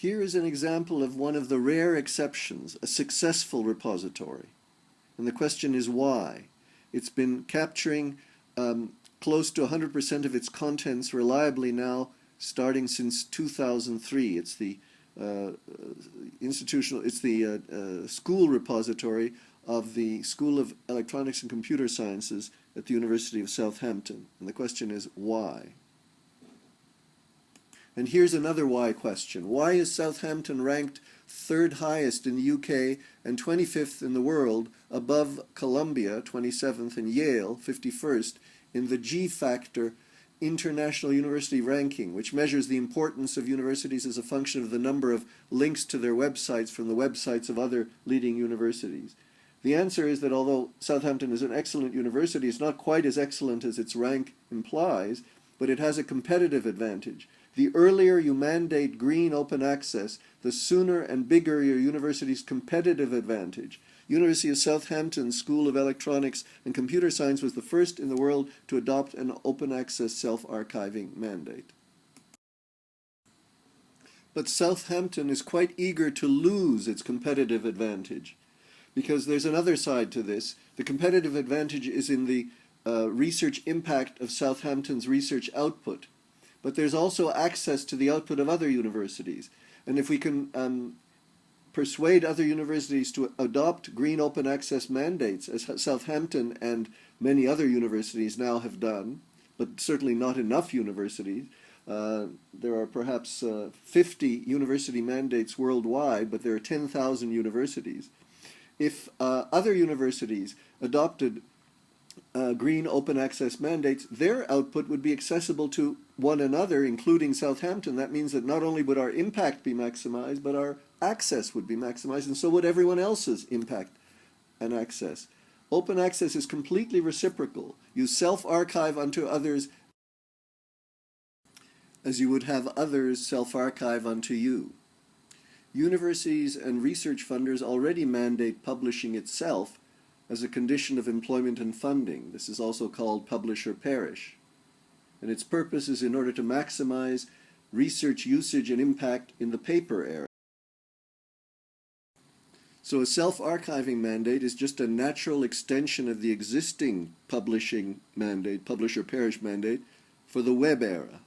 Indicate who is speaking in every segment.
Speaker 1: Here is an example of one of the rare exceptions, a successful repository. And the question is why? It's been capturing close to 100% of its contents reliably now, starting since 2003. It's the school repository of the School of Electronics and Computer Sciences at the University of Southampton. And the question is why? And here's another why question. Why is Southampton ranked third highest in the UK and 25th in the world, above Columbia, 27th, and Yale, 51st, in the G-Factor International University Ranking, which measures the importance of universities as a function of the number of links to their websites from the websites of other leading universities? The answer is that although Southampton is an excellent university, it's not quite as excellent as its rank implies, but it has a competitive advantage. The earlier you mandate green open access, the sooner and bigger your university's competitive advantage. University of Southampton School of Electronics and Computer Science was the first in the world to adopt an open access self-archiving mandate. But Southampton is quite eager to lose its competitive advantage, because there's another side to this. The competitive advantage is in the research impact of Southampton's research output. But there's also access to the output of other universities. And if we can persuade other universities to adopt green open access mandates, as Southampton and many other universities now have done, but certainly not enough universities. There are perhaps 50 university mandates worldwide, but there are 10,000 universities. If other universities adopted green open access mandates, their output would be accessible to one another, including Southampton. That means that not only would our impact be maximized, but our access would be maximized, and so would everyone else's impact and access. Open access is completely reciprocal. You self-archive unto others as you would have others self-archive unto you. Universities and research funders already mandate publishing itself as a condition of employment and funding. This is also called publish or perish. And its purpose is in order to maximize research usage and impact in the paper era. So a self-archiving mandate is just a natural extension of the existing publishing mandate, publish or perish mandate, for the web era.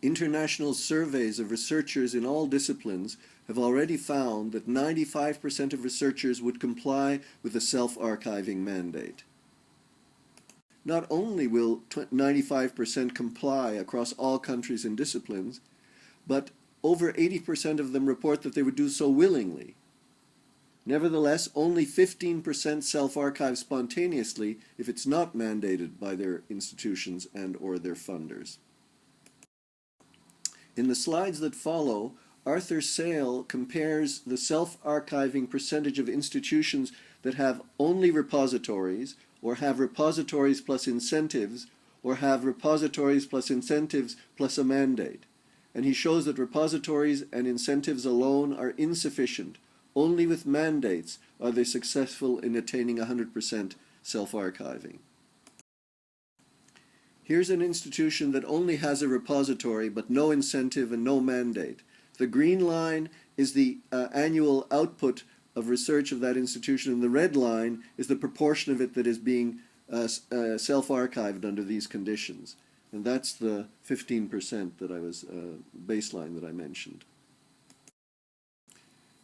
Speaker 1: International surveys of researchers in all disciplines have already found that 95% of researchers would comply with a self-archiving mandate. Not only will 95% comply across all countries and disciplines, but over 80% of them report that they would do so willingly. Nevertheless, only 15% self-archive spontaneously if it's not mandated by their institutions and or their funders. In the slides that follow, Arthur Sale compares the self-archiving percentage of institutions that have only repositories, or have repositories plus incentives, or have repositories plus incentives plus a mandate. And he shows that repositories and incentives alone are insufficient. Only with mandates are they successful in attaining 100% self-archiving. Here's an institution that only has a repository but no incentive and no mandate. The green line is the annual output of research of that institution, and the red line is the proportion of it that is being self-archived under these conditions. And that's the 15% that I was, baseline that I mentioned.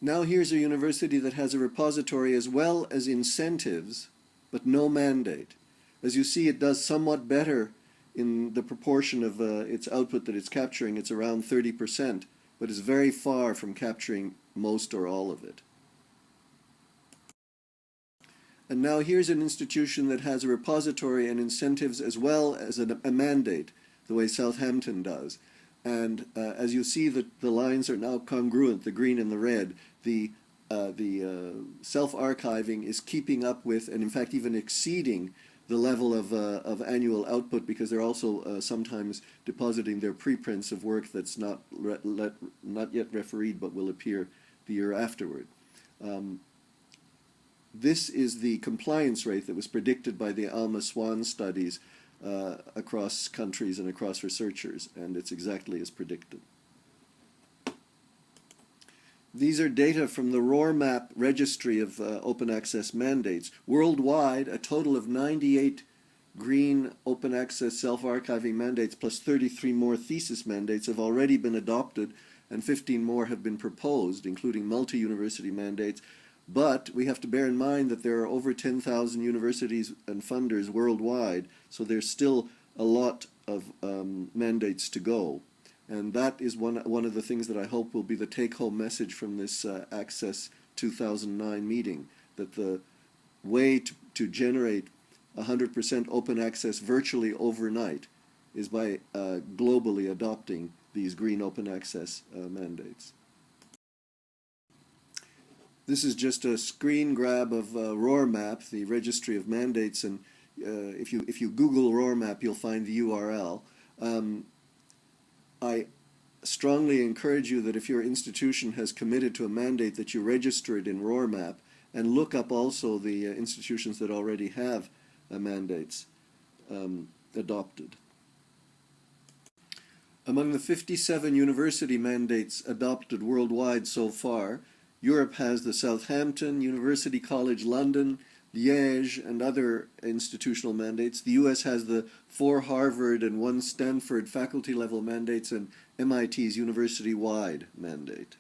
Speaker 1: Now here's a university that has a repository as well as incentives, but no mandate. As you see, it does somewhat better in the proportion of its output that it's capturing. It's around 30%, but is very far from capturing most or all of it. And now here's an institution that has a repository and incentives as well as a mandate, the way Southampton does. And as you see, the lines are now congruent, the green and the red. The self-archiving is keeping up with, and in fact even exceeding, the level of annual output, because they're also sometimes depositing their preprints of work that's not yet refereed but will appear the year afterward. This is the compliance rate that was predicted by the Alma Swan studies across countries and across researchers, and it's exactly as predicted. These are data from the RoarMap registry of open access mandates. Worldwide, a total of 98 green open access self-archiving mandates plus 33 more thesis mandates have already been adopted, and 15 more have been proposed, including multi-university mandates. But we have to bear in mind that there are over 10,000 universities and funders worldwide, so there's still a lot of mandates to go. And that is one of the things that I hope will be the take-home message from this Access 2009 meeting, that the way to generate 100% open access virtually overnight is by globally adopting these green open access mandates. This is just a screen grab of RoarMap, the registry of mandates, and if you Google RoarMap, you'll find the URL. I strongly encourage you that if your institution has committed to a mandate, that you register it in RoarMap, and look up also the institutions that already have mandates adopted. Among the 57 university mandates adopted worldwide so far, Europe has the Southampton, University College London, Liège, and other institutional mandates. The US has the 4 Harvard and 1 Stanford faculty-level mandates and MIT's university-wide mandate.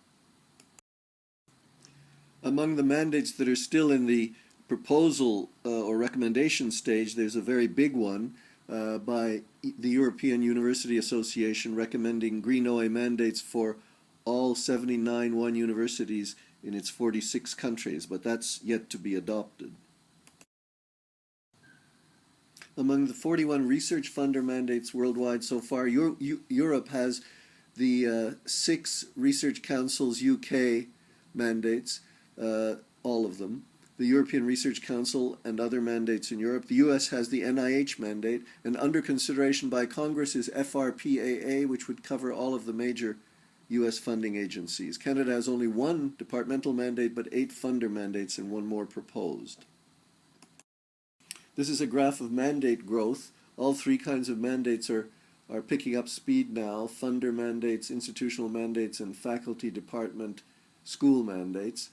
Speaker 1: Among the mandates that are still in the proposal or recommendation stage, there's a very big one by the European University Association recommending green OA mandates for all 79 one universities in its 46 countries, but that's yet to be adopted. Among the 41 research funder mandates worldwide so far, Europe has the 6 Research Council's UK mandates, all of them, the European Research Council and other mandates in Europe. The US has the NIH mandate, and under consideration by Congress is FRPAA, which would cover all of the major US funding agencies. Canada has only 1 departmental mandate, but 8 funder mandates and 1 more proposed. This is a graph of mandate growth. All 3 kinds of mandates are picking up speed now: funder mandates, institutional mandates, and faculty, department, school mandates.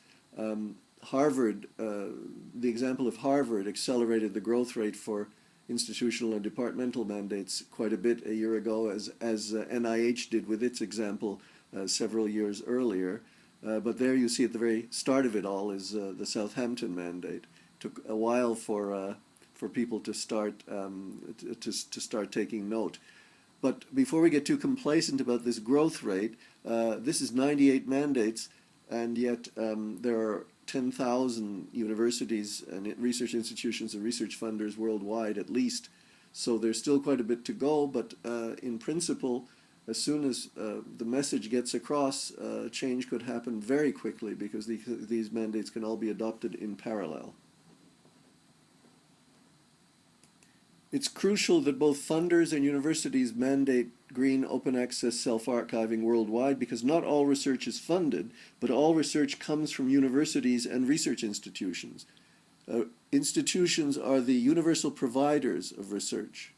Speaker 1: Harvard, the example of Harvard accelerated the growth rate for institutional and departmental mandates quite a bit a year ago, as NIH did with its example several years earlier. But there you see at the very start of it all is the Southampton mandate. It took a while for people to start taking note. But before we get too complacent about this growth rate, this is 98 mandates, and yet there are 10,000 universities and research institutions and research funders worldwide at least. So there's still quite a bit to go, but in principle, as soon as the message gets across, change could happen very quickly, because these mandates can all be adopted in parallel. It's crucial that both funders and universities mandate green open access self-archiving worldwide, because not all research is funded, but all research comes from universities and research institutions. Institutions are the universal providers of research.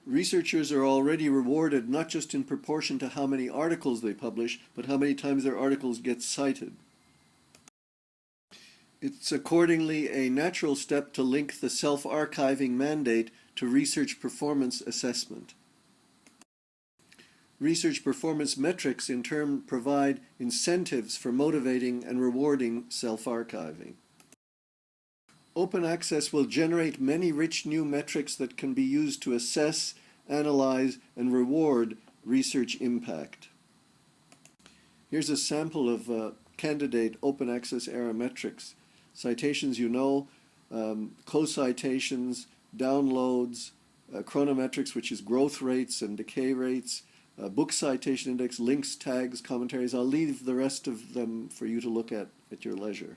Speaker 1: Researchers are already rewarded not just in proportion to how many articles they publish, but how many times their articles get cited. It's accordingly a natural step to link the self-archiving mandate to research performance assessment. Research performance metrics in turn provide incentives for motivating and rewarding self-archiving. Open access will generate many rich new metrics that can be used to assess, analyze, and reward research impact. Here's a sample of candidate open access era metrics. Citations, co-citations, downloads, chronometrics, which is growth rates and decay rates, book citation index, links, tags, commentaries. I'll leave the rest of them for you to look at your leisure.